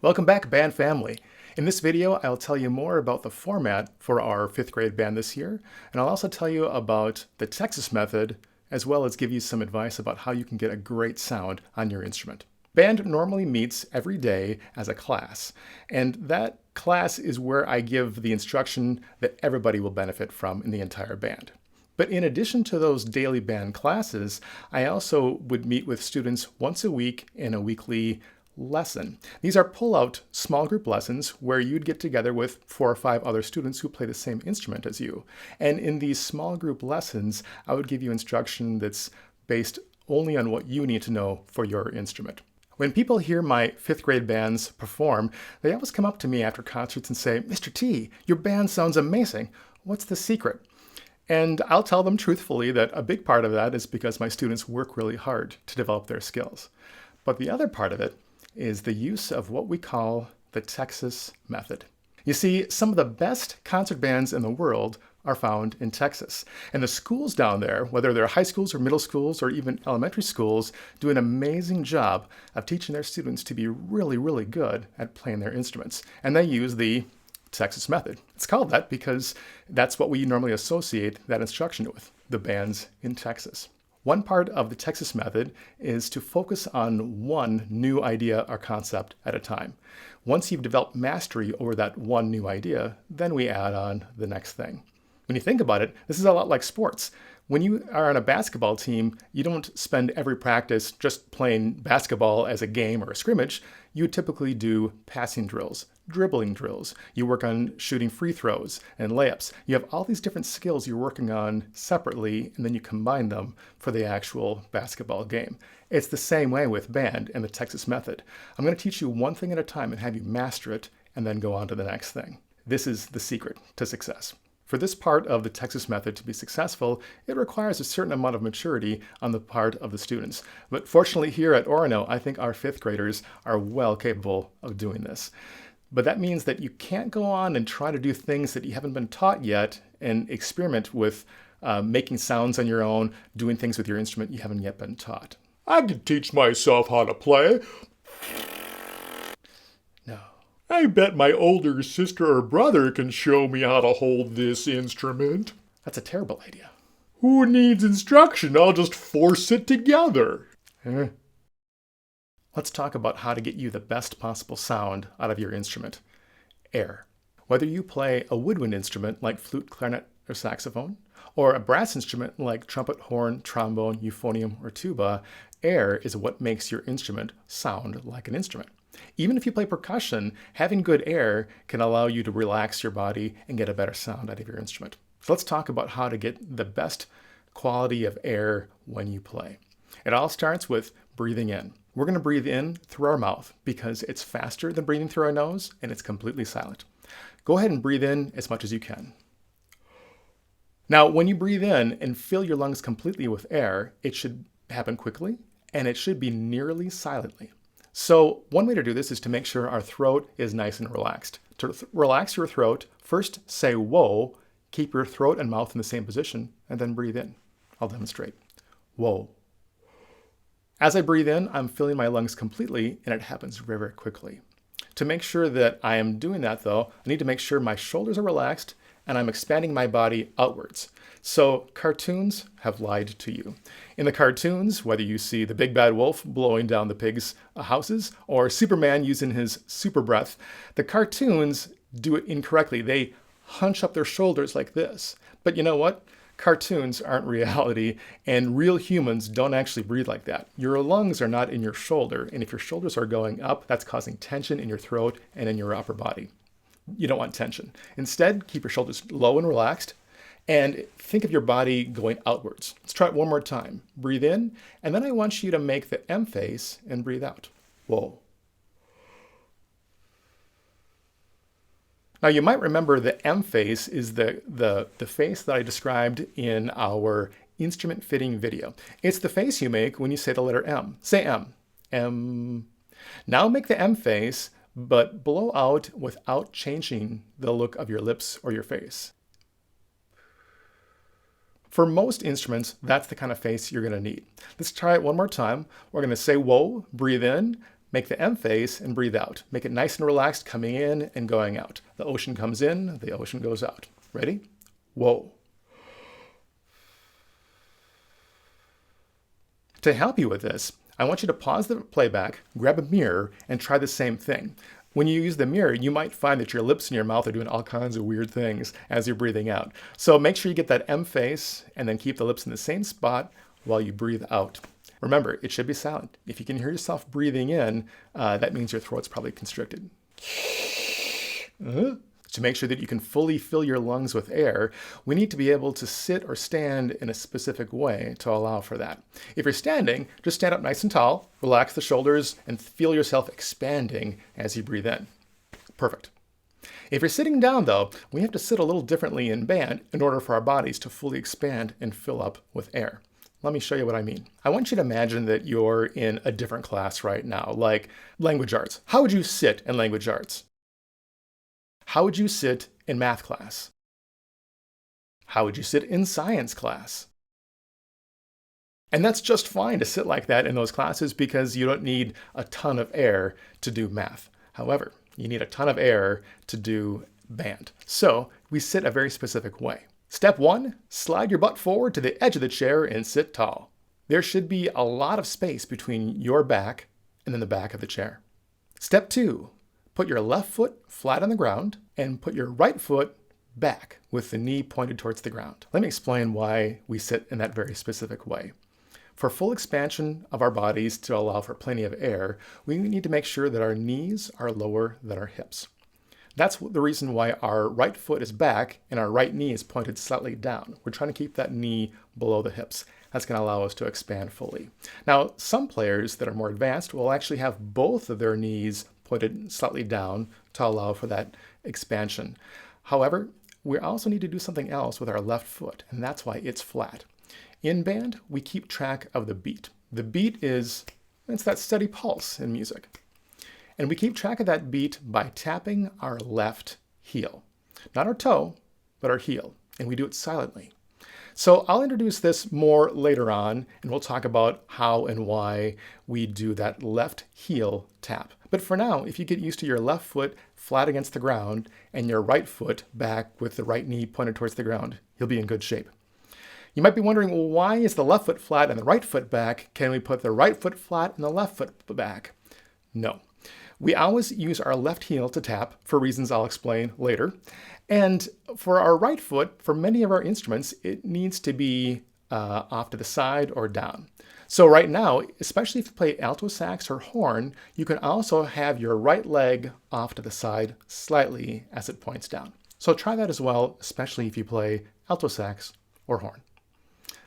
Welcome back, band family. In this video, I'll tell you more about the format for our 5th grade band this year, and I'll also tell you about the Texas method, as well as give you some advice about how you can get a great sound on your instrument. Band normally meets every day as a class, and that class is where I give the instruction that everybody will benefit from in the entire band. But in addition to those daily band classes, I also would meet with students once a week in a weekly lesson. These are pull-out small group lessons where you'd get together with 4 or 5 other students who play the same instrument as you. And in these small group lessons, I would give you instruction that's based only on what you need to know for your instrument. When people hear my 5th grade bands perform, they always come up to me after concerts and say, "Mr. T, your band sounds amazing. What's the secret?" And I'll tell them truthfully that a big part of that is because my students work really hard to develop their skills. But the other part of it is the use of what we call the Texas method. You see, some of the best concert bands in the world are found in Texas. And the schools down there, whether they're high schools or middle schools or even elementary schools, do an amazing job of teaching their students to be really, really good at playing their instruments. And they use the Texas method. It's called that because that's what we normally associate that instruction with, the bands in Texas. One part of the Texas method is to focus on one new idea or concept at a time. Once you've developed mastery over that one new idea, then we add on the next thing. When you think about it, this is a lot like sports. When you are on a basketball team, you don't spend every practice just playing basketball as a game or a scrimmage. You typically do passing drills, dribbling drills. You work on shooting free throws and layups. You have all these different skills you're working on separately, and then you combine them for the actual basketball game. It's the same way with band and the Texas method. I'm going to teach you one thing at a time and have you master it, and then go on to the next thing. This is the secret to success. For this part of the Texas method to be successful, it requires a certain amount of maturity on the part of the students. But fortunately here at Orono, I think our 5th graders are well capable of doing this. But that means that you can't go on and try to do things that you haven't been taught yet and experiment with making sounds on your own, doing things with your instrument you haven't yet been taught. I can teach myself how to play. No. I bet my older sister or brother can show me how to hold this instrument. That's a terrible idea. Who needs instruction? I'll just force it together. Let's talk about how to get you the best possible sound out of your instrument. Air. Whether you play a woodwind instrument like flute, clarinet, or saxophone, or a brass instrument like trumpet, horn, trombone, euphonium, or tuba, air is what makes your instrument sound like an instrument. Even if you play percussion, having good air can allow you to relax your body and get a better sound out of your instrument. So let's talk about how to get the best quality of air when you play. It all starts with breathing in. We're going to breathe in through our mouth because it's faster than breathing through our nose and it's completely silent. Go ahead and breathe in as much as you can. Now, when you breathe in and fill your lungs completely with air, it should happen quickly and it should be nearly silently. So one way to do this is to make sure our throat is nice and relaxed. To relax your throat, first say whoa, keep your throat and mouth in the same position, and then breathe in. I'll demonstrate. Whoa. As I breathe in, I'm filling my lungs completely, and it happens very, very quickly. To make sure that I am doing that, though, I need to make sure my shoulders are relaxed and I'm expanding my body outwards. So cartoons have lied to you. In the cartoons, whether you see the big bad wolf blowing down the pigs' houses or Superman using his super breath, the cartoons do it incorrectly. They hunch up their shoulders like this. But you know what? Cartoons aren't reality, and real humans don't actually breathe like that. Your lungs are not in your shoulder, and if your shoulders are going up, that's causing tension in your throat and in your upper body. You don't want tension. Instead, keep your shoulders low and relaxed, and think of your body going outwards. Let's try it one more time. Breathe in, and then I want you to make the M face and breathe out. Whoa. Now you might remember the M face is the face that I described in our instrument fitting video. It's the face you make when you say the letter M. Say M. M. Now make the M face, but blow out without changing the look of your lips or your face. For most instruments, that's the kind of face you're going to need. Let's try it one more time. We're going to say whoa, breathe in, Make the M face and breathe out. Make it nice and relaxed coming in and going out. The ocean comes in, the ocean goes out. Ready? Whoa. To help you with this, I want you to pause the playback, grab a mirror, and try the same thing. When you use the mirror, you might find that your lips and your mouth are doing all kinds of weird things as you're breathing out. So make sure you get that M face and then keep the lips in the same spot while you breathe out. Remember, it should be silent. If you can hear yourself breathing in, that means your throat's probably constricted. To make sure that you can fully fill your lungs with air, we need to be able to sit or stand in a specific way to allow for that. If you're standing, just stand up nice and tall, relax the shoulders, and feel yourself expanding as you breathe in. Perfect. If you're sitting down, though, we have to sit a little differently in band in order for our bodies to fully expand and fill up with air. Let me show you what I mean. I want you to imagine that you're in a different class right now, like language arts. How would you sit in language arts? How would you sit in math class? How would you sit in science class? And that's just fine to sit like that in those classes because you don't need a ton of air to do math. However, you need a ton of air to do band. So we sit a very specific way. Step 1, slide your butt forward to the edge of the chair and sit tall. There should be a lot of space between your back and then the back of the chair. Step 2, put your left foot flat on the ground and put your right foot back with the knee pointed towards the ground. Let me explain why we sit in that very specific way. For full expansion of our bodies to allow for plenty of air, we need to make sure that our knees are lower than our hips. That's the reason why our right foot is back and our right knee is pointed slightly down. We're trying to keep that knee below the hips. That's going to allow us to expand fully. Now, some players that are more advanced will actually have both of their knees pointed slightly down to allow for that expansion. However, we also need to do something else with our left foot, and that's why it's flat. In band, we keep track of the beat. The beat it's that steady pulse in music. And we keep track of that beat by tapping our left heel. Not our toe, but our heel. And we do it silently. So I'll introduce this more later on, and we'll talk about how and why we do that left heel tap. But for now, if you get used to your left foot flat against the ground and your right foot back with the right knee pointed towards the ground, you'll be in good shape. You might be wondering, well, why is the left foot flat and the right foot back? Can we put the right foot flat and the left foot back? No. We always use our left heel to tap for reasons I'll explain later. And for our right foot, for many of our instruments, it needs to be off to the side or down. So right now, especially if you play alto sax or horn, you can also have your right leg off to the side slightly as it points down. So try that as well, especially if you play alto sax or horn.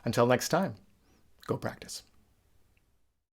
Until next time, go practice.